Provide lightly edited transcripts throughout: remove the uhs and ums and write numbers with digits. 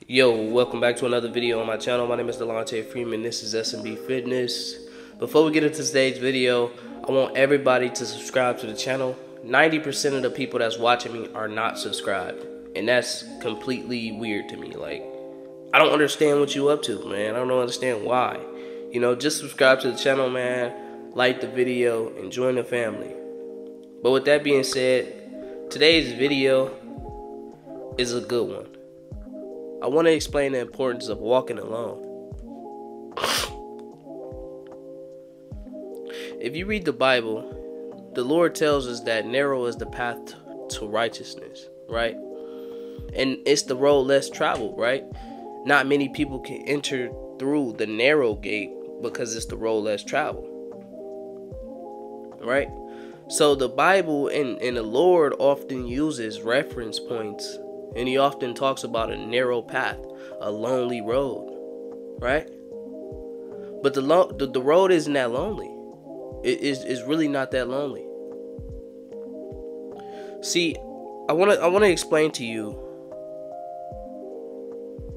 Yo, welcome back to another video on my channel. My name is Delonte Freeman. This is S.M.B Fitness. Before we get into today's video, I want everybody to subscribe to the channel. 90% of the people that's watching me are not subscribed, and that's completely weird to me. Like, I don't understand what you up to, man. I don't understand why. You know, just subscribe to the channel, man. Like the video and join the family. But with that being said, today's video is a good one. I want to explain the importance of walking alone. If you read the Bible, the Lord tells us that narrow is the path to righteousness, right? And it's the road less traveled, right? Not many people can enter through the narrow gate because it's the road less traveled, right? So the Bible and the Lord often uses reference points. And he often talks about a narrow path, a lonely road, right? But the road isn't that lonely. It's really not that lonely. See, I want to explain to you,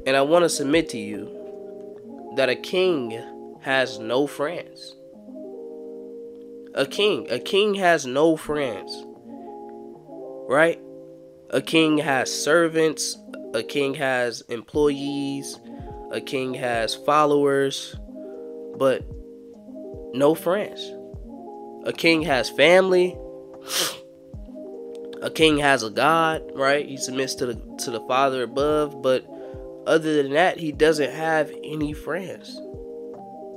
and I want to submit to you that a king has no friends. A king has no friends, right? A king has servants, a king has employees, a king has followers, but no friends. A king has family, a king has a God, right? He submits to the Father above, but other than that, he doesn't have any friends.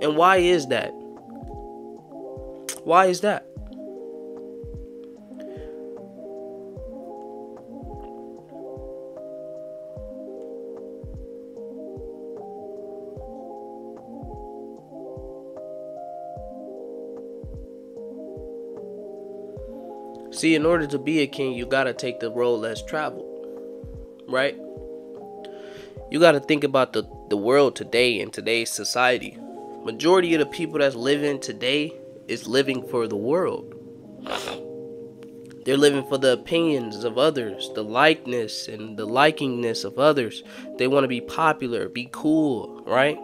And why is that? Why is that? See, in order to be a king, you gotta take the road less traveled, right? You gotta think about the world today and today's society. Majority of the people that's living today is living for the world. They're living for the opinions of others, the likeness and the likingness of others. They want to be popular, be cool, right?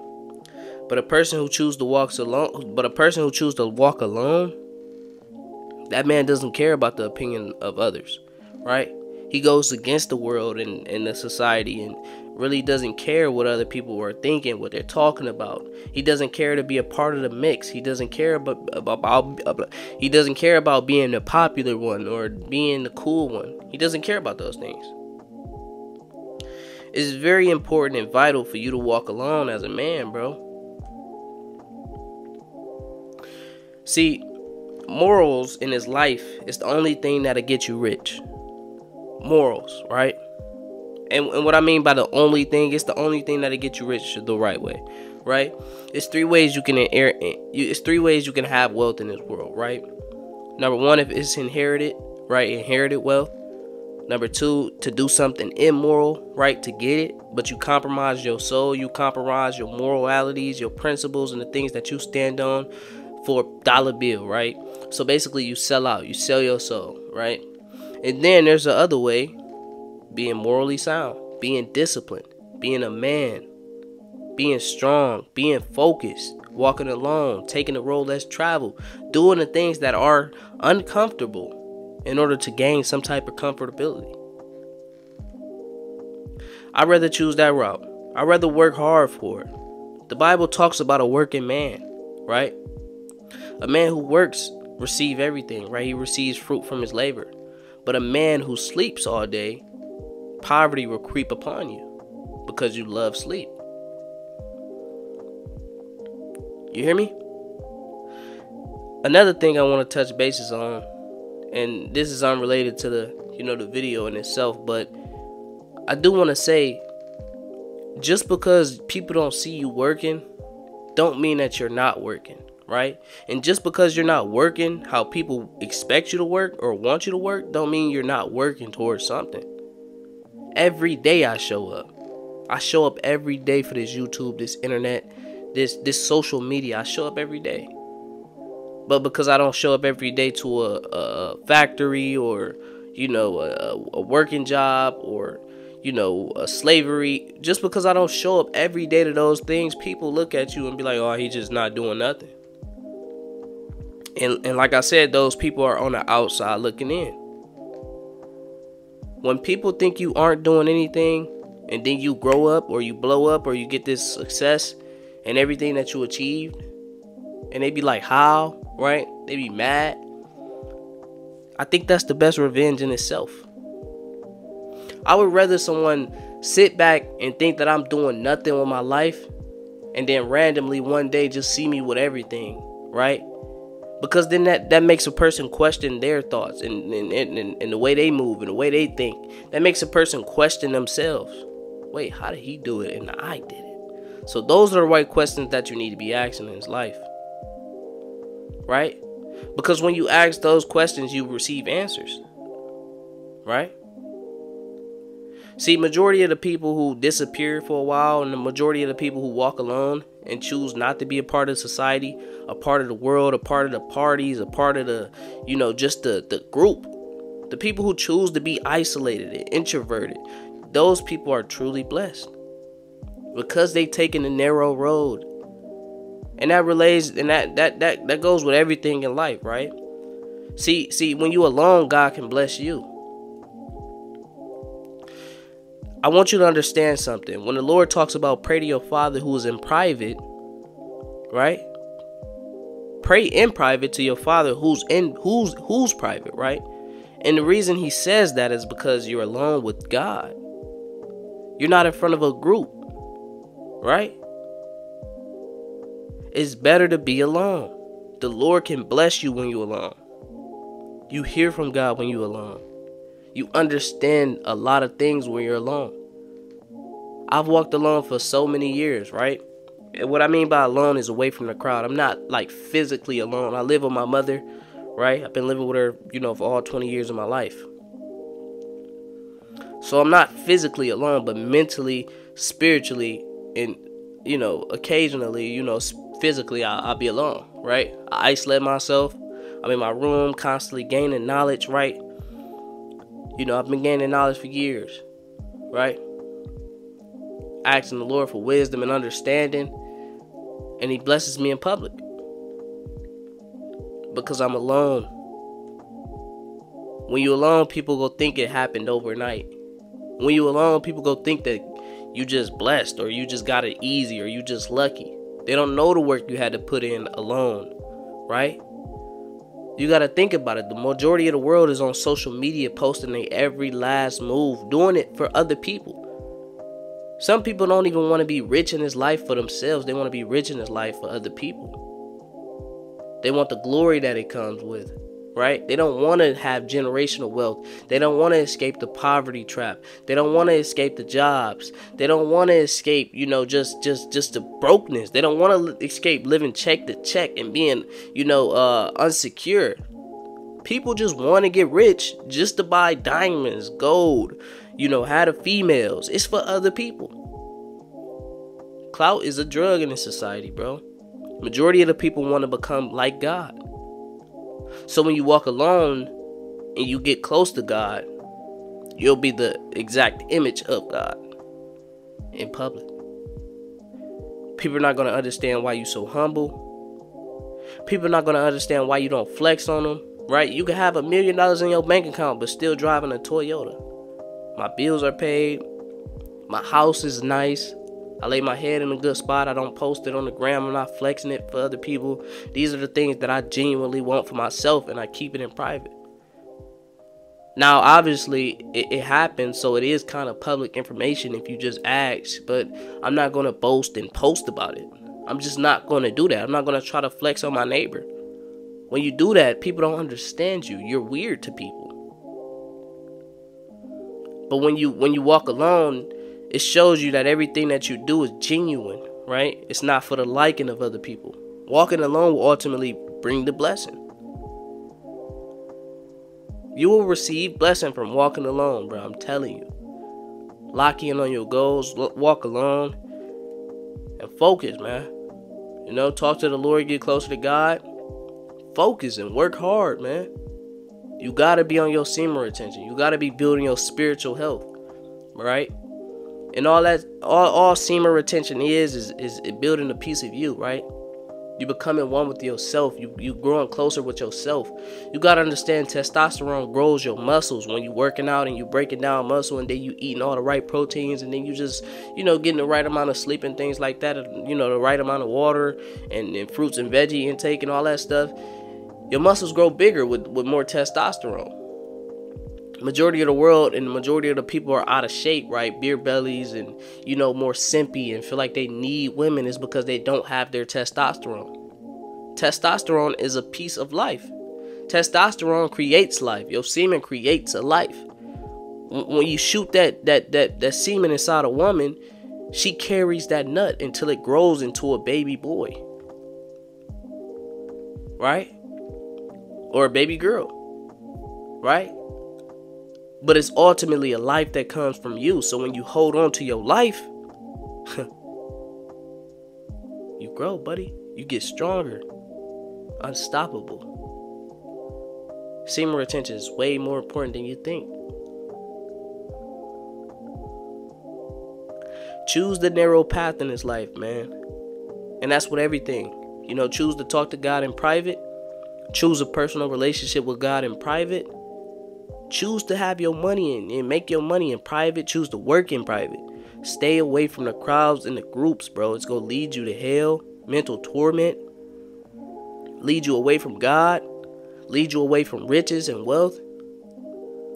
But a person who chooses to walk alone, that man doesn't care about the opinion of others, right? He goes against the world and the society and really doesn't care what other people are thinking, what they're talking about. He doesn't care to be a part of the mix. He doesn't care about being the popular one or being the cool one. He doesn't care about those things. It's very important and vital for you to walk alone as a man, bro. See, morals in his life is the only thing that'll get you rich. Morals, right? And what I mean by the only thing, it's the only thing that'll get you rich the right way, right? It's three ways you can have wealth in this world, right? Number one, if it's inherited, right? Inherited wealth. Number two, to do something immoral, right? To get it, but you compromise your soul, you compromise your moralities, your principles, and the things that you stand on for a dollar bill, right? So basically you sell out, you sell your soul, right? And then there's the other way, being morally sound, being disciplined, being a man, being strong, being focused, walking alone, taking the road less traveled, doing the things that are uncomfortable in order to gain some type of comfortability. I'd rather choose that route. I'd rather work hard for it. The Bible talks about a working man, right? A man who works receives everything, right? He receives fruit from his labor. But a man who sleeps all day, poverty will creep upon you because you love sleep. You hear me? Another thing I want to touch bases on, and this is unrelated to the video in itself, but I do want to say, just because people don't see you working, don't mean that you're not working. Right? And just because you're not working how people expect you to work or want you to work, don't mean you're not working towards something. Every day I show up. I show up every day for this YouTube, this internet, this social media. I show up every day. But because I don't show up every day to a factory or, a working job or, slavery. Just because I don't show up every day to those things, people look at you and be like, oh, he's just not doing nothing. And like I said, those people are on the outside looking in. When people think you aren't doing anything, and then you grow up or you blow up or you get this success and everything that you achieved, and they be like, how, right? They be mad. I think that's the best revenge in itself. I would rather someone sit back and think that I'm doing nothing with my life, and then randomly one day just see me with everything, right? Because then that makes a person question their thoughts and the way they move and the way they think. That makes a person question themselves. Wait, how did he do it and I did it? So those are the right questions that you need to be asking in his life, right? Because when you ask those questions, you receive answers, right? See, majority of the people who disappear for a while, and the majority of the people who walk alone and choose not to be a part of society, a part of the world, a part of the parties, a part of the, just the group, the people who choose to be isolated and introverted, those people are truly blessed because they've taken the narrow road. And that relates, and that goes with everything in life, right? See, when you alone, God can bless you. I want you to understand something. When the Lord talks about pray to your Father who is in private, right? Pray in private to your Father who's private, right? And the reason he says that is because you're alone with God. You're not in front of a group, right? It's better to be alone. The Lord can bless you when you're alone. You hear from God when you're alone. You understand a lot of things when you're alone. I've walked alone for so many years, right? And what I mean by alone is away from the crowd. I'm not like physically alone. I live with my mother, right? I've been living with her, for all 20 years of my life. So I'm not physically alone, but mentally, spiritually, and, occasionally, physically, I'll be alone, right? I isolate myself. I'm in my room, constantly gaining knowledge, right? I've been gaining knowledge for years, right? Asking the Lord for wisdom and understanding, and he blesses me in public because I'm alone. When you're alone, people go think it happened overnight. When you're alone, people go think that you just blessed or you just got it easy or you just lucky. They don't know the work you had to put in alone, right? You got to think about it. The majority of the world is on social media posting their every last move, doing it for other people. Some people don't even want to be rich in this life for themselves. They want to be rich in this life for other people. They want the glory that it comes with, right? They don't want to have generational wealth. They don't want to escape the poverty trap. They don't want to escape the jobs. They don't want to escape, just the brokenness. They don't want to escape living check to check and being, unsecure. People just want to get rich just to buy diamonds, gold, have the females. It's for other people. Clout is a drug in this society, bro. Majority of the people want to become like God. So when you walk alone and you get close to God, you'll be the exact image of God in public. People are not going to understand why you're so humble. People are not going to understand why you don't flex on them, right? You can have $1 million in your bank account but still driving a Toyota. My bills are paid. My house is nice. I lay my head in a good spot. I don't post it on the gram. I'm not flexing it for other people. These are the things that I genuinely want for myself, and I keep it in private. Now, obviously, it happens, so it is kind of public information if you just ask, but I'm not going to boast and post about it. I'm just not going to do that. I'm not going to try to flex on my neighbor. When you do that, people don't understand you. You're weird to people. But when you walk alone, it shows you that everything that you do is genuine, right? It's not for the liking of other people. Walking alone will ultimately bring the blessing. You will receive blessing from walking alone, bro. I'm telling you. Lock in on your goals. Walk alone. And focus, man. Talk to the Lord. Get closer to God. Focus and work hard, man. You got to be on your semen retention. You got to be building your spiritual health. right? And all that, all semen retention is building a piece of you, right? You becoming one with yourself. You growing closer with yourself. You gotta understand, testosterone grows your muscles when you working out and you breaking down muscle, and then you eating all the right proteins, and then you just, getting the right amount of sleep and things like that, the right amount of water and fruits and veggie intake and all that stuff. Your muscles grow bigger with more testosterone. Majority of the world and the majority of the people are out of shape, right? Beer bellies and, more simpy and feel like they need women is because they don't have their testosterone. Testosterone is a piece of life. Testosterone creates life. Your semen creates a life. When you shoot that semen inside a woman, she carries that nut until it grows into a baby boy. Right? Or a baby girl. Right? But it's ultimately a life that comes from you. So when you hold on to your life, you grow, buddy. You get stronger. Unstoppable. Semen retention is way more important than you think. Choose the narrow path in this life, man. And that's with everything. Choose to talk to God in private. Choose a personal relationship with God in private. Choose to have your money and make your money in private. Choose to work in private. Stay away from the crowds and the groups, bro. It's going to lead you to hell, mental torment, lead you away from God, lead you away from riches and wealth,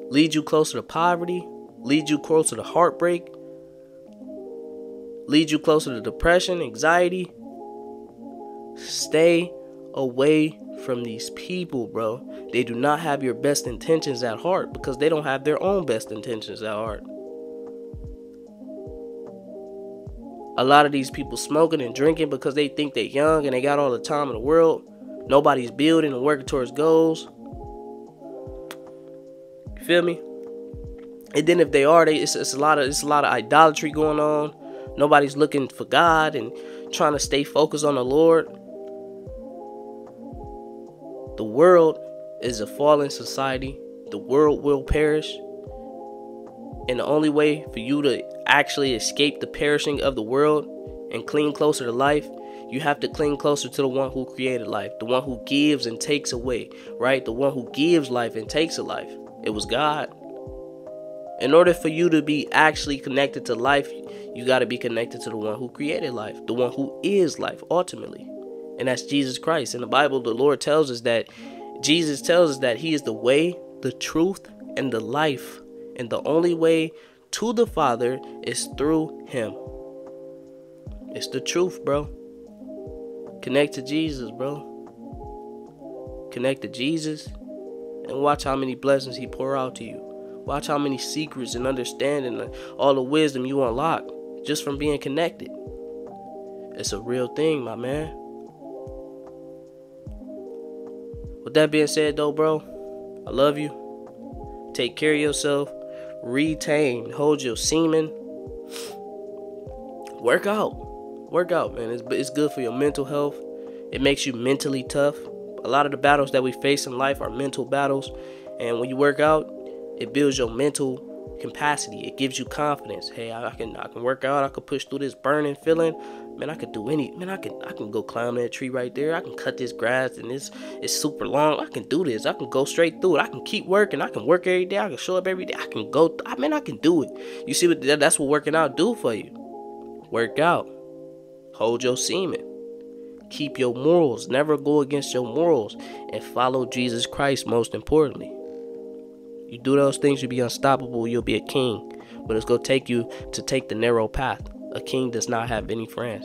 lead you closer to poverty, lead you closer to heartbreak, lead you closer to depression, anxiety. Stay away from these people, bro. They do not have your best intentions at heart because they don't have their own best intentions at heart. A lot of these people smoking and drinking because they think they're young and they got all the time in the world. Nobody's building and working towards goals. You feel me? And then if they are, it's a lot of idolatry going on. Nobody's looking for God and trying to stay focused on the Lord. The world is a fallen society. The world will perish. And the only way for you to actually escape the perishing of the world and cling closer to life, you have to cling closer to the one who created life, the one who gives and takes away, right? The one who gives life and takes a life. It was God. In order for you to be actually connected to life, you got to be connected to the one who created life, the one who is life ultimately. And that's Jesus Christ. In the Bible, the Lord tells us that Jesus tells us that he is the way, the truth, and the life. And the only way to the Father is through him. It's the truth, bro. Connect to Jesus, bro. Connect to Jesus and watch how many blessings he pour out to you. Watch how many secrets and understanding and all the wisdom you unlock just from being connected. It's a real thing, my man. With that being said, though, bro, I love you. Take care of yourself. Retain. Hold your semen. Work out. Work out, man. It's good for your mental health. It makes you mentally tough. A lot of the battles that we face in life are mental battles. And when you work out, it builds your mental capacity. It gives you confidence. Hey, I can work out. I can push through this burning feeling. Man, I could do I can go climb that tree right there. I can cut this grass and it's super long. I can do this. I can go straight through it. I can keep working. I can work every day. I can show up every day. I can go. I can do it. You see that's what working out do for you. Work out. Hold your semen. Keep your morals. Never go against your morals. And follow Jesus Christ, most importantly. You do those things, you'll be unstoppable. You'll be a king. But it's going to take you to take the narrow path. A king does not have any friends.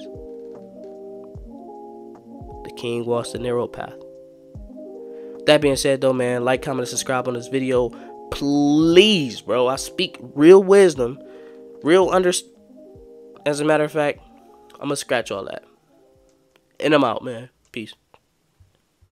The king walks the narrow path. That being said, though, man, like, comment, and subscribe on this video. Please, bro. I speak real wisdom. As a matter of fact, I'm going to scratch all that. And I'm out, man. Peace.